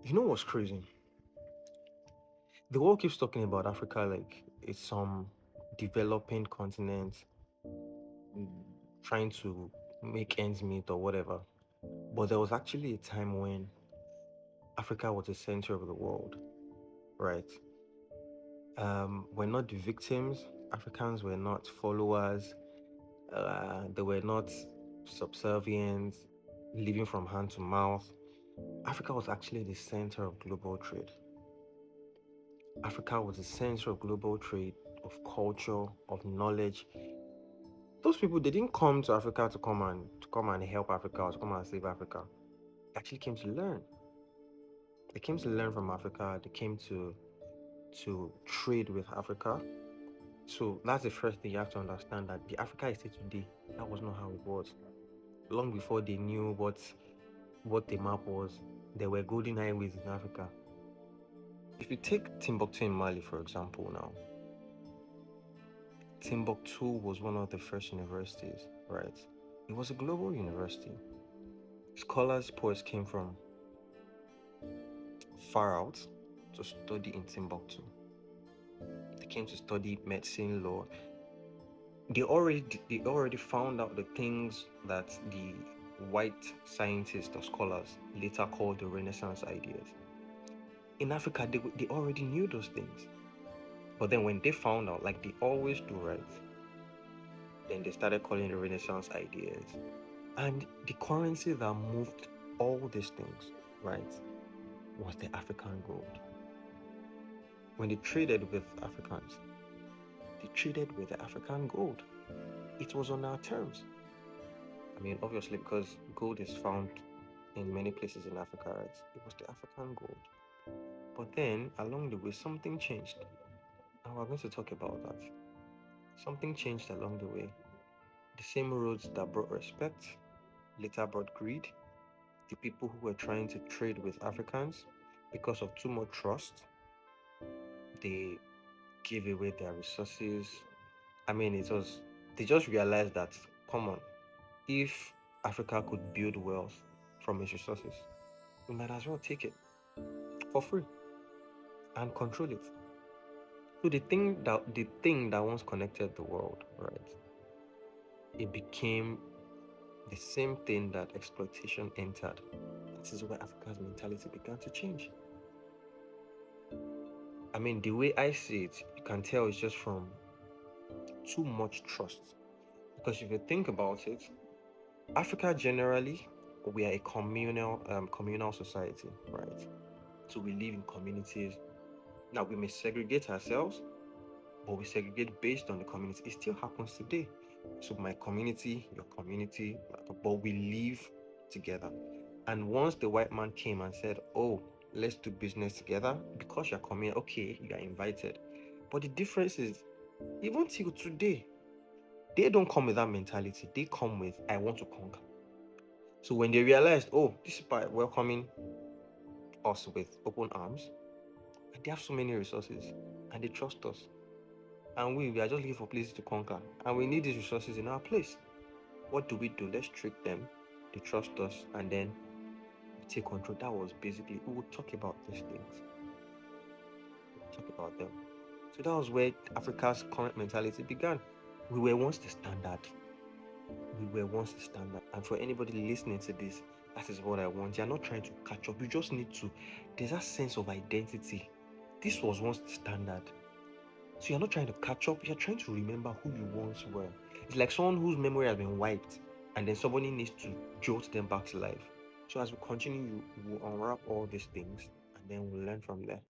You know what's crazy? The world keeps talking about Africa like it's some developing continent trying to make ends meet or whatever. But there was actually a time when Africa was the center of the world, right? We're not the victims. Africans were not followers. They were not subservient, living from hand to mouth. Africa was actually the center of global trade. Africa was the center of global trade, of culture, of knowledge. Those people, they didn't come to Africa to come and help Africa or to come and save Africa. They actually came to learn. They came to learn from Africa. They came to trade with Africa. So that's the first thing you have to understand, that the Africa is still today, that was not how it was. Long before they knew what the map was, there were golden highways in Africa. If you take Timbuktu in Mali, for example, now, Timbuktu was one of the first universities, right? It was a global university. Scholars, poets came from far out to study in Timbuktu. They came to study medicine, law. They already found out the things that the white scientists or scholars later called the Renaissance ideas. In Africa, they already knew those things. But then when they found out, like they always do, right? Then they started calling the Renaissance ideas. And the currency that moved all these things, right, was the African gold. When they traded with Africans, they traded with the African gold. It was on our terms. I mean, obviously, because gold is found in many places in Africa, right? It was the African gold. But then, along the way, something changed. And we're going to talk about that. Something changed along the way. The same roads that brought respect later brought greed. The people who were trying to trade with Africans, because of too much trust, they gave away their resources. I mean, they just realized that, come on, if Africa could build wealth from its resources, we might as well take it for free and control it. So the thing that once connected the world, right, it became the same thing that exploitation entered. That is where Africa's mentality began to change. I mean, the way I see it, you can tell it's just from too much trust. Because if you think about it, Africa generally, we are a communal society, right? So we live in communities. Now we may segregate ourselves, but we segregate based on the community. It still happens today. So my community, your community, but we live together. And once the white man came and said, "Oh, let's do business together," because you're coming, okay, you are invited. But the difference is, even till today, they don't come with that mentality. They come with, "I want to conquer." So when they realized, oh, this is by welcoming us with open arms, and they have so many resources, and they trust us, and we are just looking for places to conquer, and we need these resources in our place. What do? Let's trick them. They trust us, and then we take control. That was basically, we will talk about these things. We'll talk about them. So that was where Africa's current mentality began. We were once the standard. And for anybody listening to this, that is what I want. You're not trying to catch up. You just need to. There's that sense of identity. This was once the standard. So you're not trying to catch up. You're trying to remember who you once were. It's like someone whose memory has been wiped, and then somebody needs to jolt them back to life. So as we continue, we'll unwrap all these things, and then we'll learn from there.